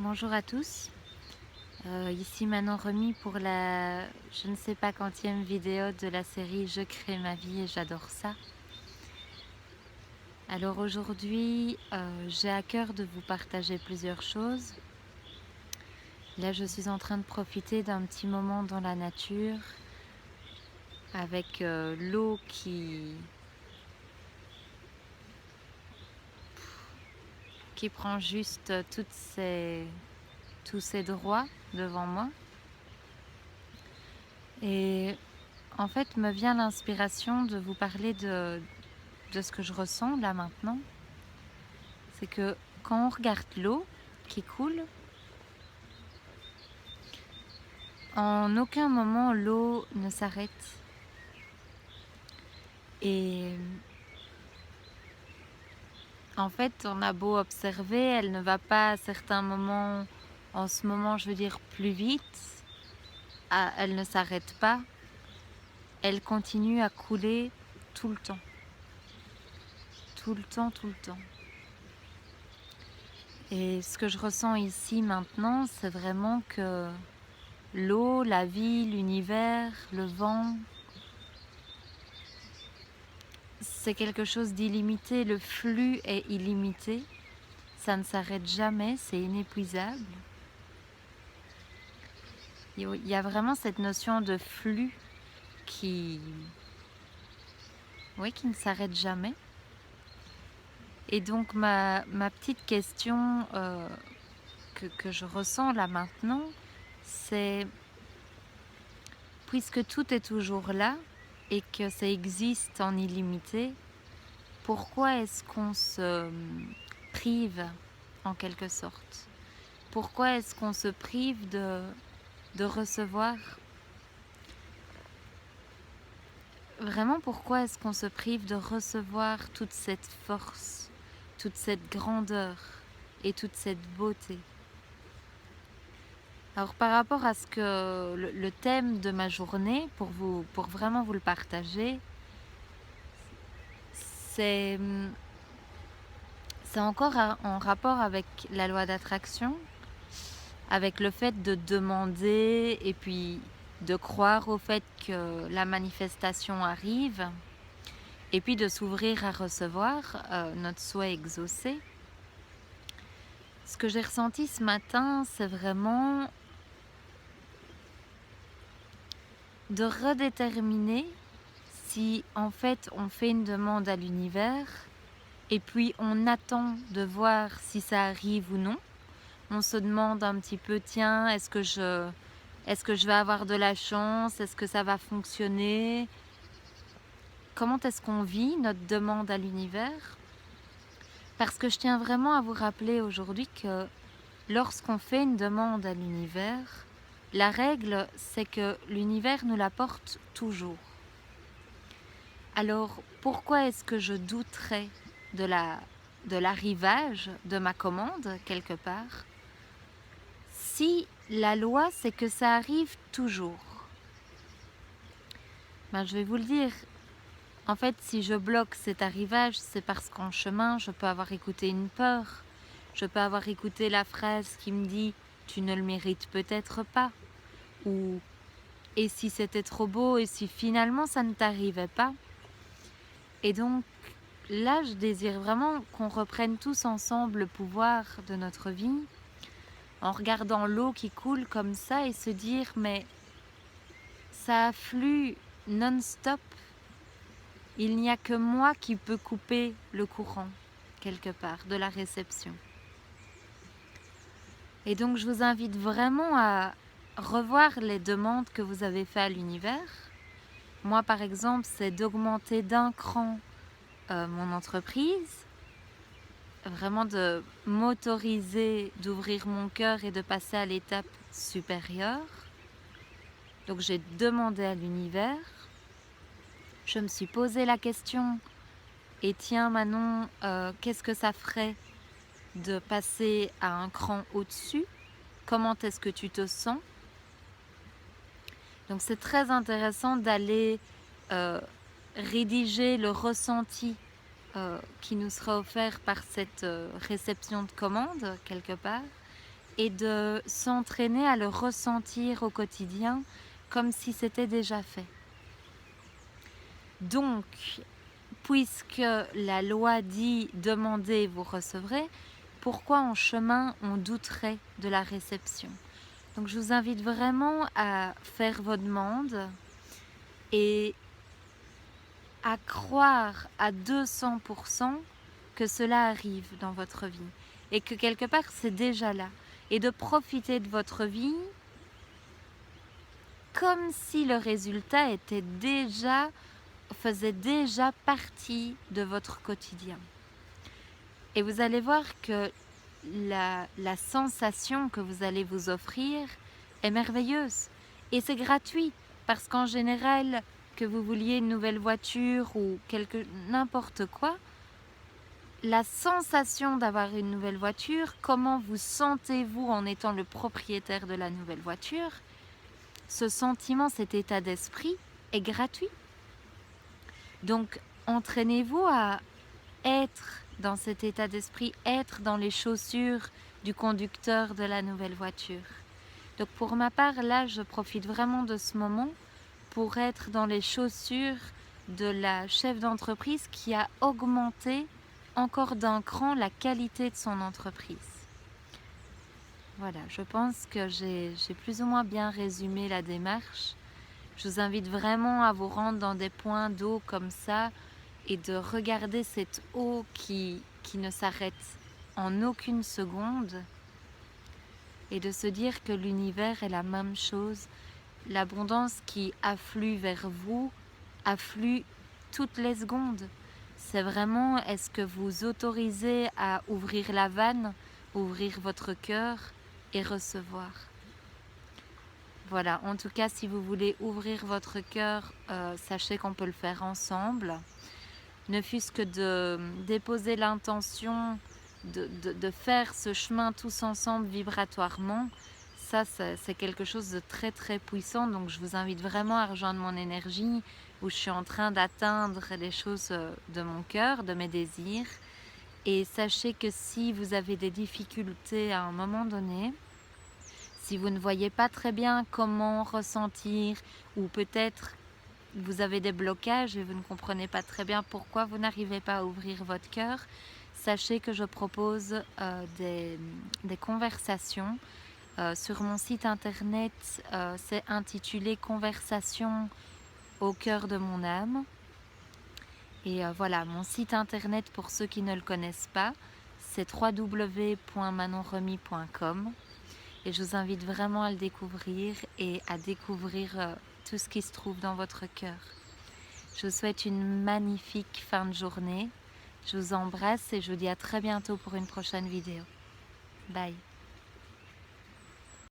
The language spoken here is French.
Bonjour à tous, ici Manon Remy pour la je ne sais pas quantième vidéo de la série Je crée ma vie et j'adore ça. Alors aujourd'hui, j'ai à cœur de vous partager plusieurs choses. Là, je suis en train de profiter d'un petit moment dans la nature avec l'eau qui prend juste tous ses droits devant moi. Et en fait, me vient l'inspiration de vous parler de ce que je ressens là maintenant. C'est que quand on regarde l'eau qui coule, en aucun moment l'eau ne s'arrête. Et en fait, on a beau observer, elle ne va pas à certains moments, en ce moment je veux dire plus vite, elle ne s'arrête pas, elle continue à couler tout le temps. Tout le temps, tout le temps. Et ce que je ressens ici maintenant, c'est vraiment que l'eau, la vie, l'univers, le vent, c'est quelque chose d'illimité, le flux est illimité, ça ne s'arrête jamais, c'est inépuisable. Il y a vraiment cette notion de flux qui ne s'arrête jamais. Et donc ma petite question que je ressens là maintenant, c'est puisque tout est toujours là et que ça existe en illimité, pourquoi est-ce qu'on se prive en quelque sorte? Pourquoi est-ce qu'on se prive de recevoir? Vraiment, pourquoi est-ce qu'on se prive de recevoir toute cette force, toute cette grandeur et toute cette beauté? Alors par rapport à ce que le thème de ma journée, pour vraiment vous le partager, c'est encore en rapport avec la loi d'attraction, avec le fait de demander et puis de croire au fait que la manifestation arrive et puis de s'ouvrir à recevoir notre souhait exaucé. Ce que j'ai ressenti ce matin, c'est vraiment de redéterminer si en fait on fait une demande à l'univers et puis on attend de voir si ça arrive ou non. On se demande un petit peu, tiens, est-ce que je vais avoir de la chance? Est-ce que ça va fonctionner? Comment est-ce qu'on vit notre demande à l'univers? Parce que je tiens vraiment à vous rappeler aujourd'hui que lorsqu'on fait une demande à l'univers, la règle, c'est que l'univers nous l'apporte toujours. Alors, pourquoi est-ce que je douterais de l'arrivage de ma commande, quelque part, si la loi, c'est que ça arrive toujours? Ben, je vais vous le dire. En fait, si je bloque cet arrivage, c'est parce qu'en chemin, je peux avoir écouté une peur. Je peux avoir écouté la phrase qui me dit « tu ne le mérites peut-être pas » ou « et si c'était trop beau et si finalement ça ne t'arrivait pas ?» Et donc là, je désire vraiment qu'on reprenne tous ensemble le pouvoir de notre vie en regardant l'eau qui coule comme ça et se dire « mais ça afflue non-stop. Il n'y a que moi qui peux couper le courant, quelque part, de la réception. » Et donc je vous invite vraiment à revoir les demandes que vous avez faites à l'univers. Moi par exemple, c'est d'augmenter d'un cran mon entreprise, vraiment de m'autoriser, d'ouvrir mon cœur et de passer à l'étape supérieure. Donc j'ai demandé à l'univers, je me suis posé la question, et tiens Manon, qu'est-ce que ça ferait de passer à un cran au-dessus? Comment est-ce que tu te sens? Donc c'est très intéressant d'aller rédiger le ressenti qui nous sera offert par cette réception de commande quelque part et de s'entraîner à le ressentir au quotidien comme si c'était déjà fait. Donc, puisque la loi dit « demandez, vous recevrez », pourquoi en chemin on douterait de la réception? Donc je vous invite vraiment à faire vos demandes et à croire à 200% que cela arrive dans votre vie et que quelque part c'est déjà là, et de profiter de votre vie comme si le résultat faisait déjà partie de votre quotidien. Et vous allez voir que la sensation que vous allez vous offrir est merveilleuse. Et c'est gratuit, parce qu'en général, que vous vouliez une nouvelle voiture ou n'importe quoi, la sensation d'avoir une nouvelle voiture, comment vous sentez-vous en étant le propriétaire de la nouvelle voiture, ce sentiment, cet état d'esprit est gratuit. Donc, entraînez-vous à être dans cet état d'esprit, être dans les chaussures du conducteur de la nouvelle voiture. Donc pour ma part, là, je profite vraiment de ce moment pour être dans les chaussures de la chef d'entreprise qui a augmenté encore d'un cran la qualité de son entreprise. Voilà, je pense que j'ai plus ou moins bien résumé la démarche. Je vous invite vraiment à vous rendre dans des points d'eau comme ça et de regarder cette eau qui ne s'arrête en aucune seconde et de se dire que l'univers est la même chose. L'abondance qui afflue vers vous afflue toutes les secondes. C'est vraiment, est-ce que vous autorisez à ouvrir la vanne, ouvrir votre cœur et recevoir? Voilà, en tout cas, si vous voulez ouvrir votre cœur, sachez qu'on peut le faire ensemble. Ne fût-ce que de déposer l'intention de faire ce chemin tous ensemble vibratoirement, ça c'est quelque chose de très très puissant. Donc je vous invite vraiment à rejoindre mon énergie où je suis en train d'atteindre les choses de mon cœur, de mes désirs. Et sachez que si vous avez des difficultés à un moment donné, si vous ne voyez pas très bien comment ressentir, ou peut-être vous avez des blocages et vous ne comprenez pas très bien pourquoi vous n'arrivez pas à ouvrir votre cœur, sachez que je propose des conversations sur mon site internet. C'est intitulé Conversation au cœur de mon âme. Et voilà, mon site internet, pour ceux qui ne le connaissent pas, c'est www.manonremy.com. Et je vous invite vraiment à le découvrir et à découvrir tout ce qui se trouve dans votre cœur. Je vous souhaite une magnifique fin de journée. Je vous embrasse et je vous dis à très bientôt pour une prochaine vidéo. Bye.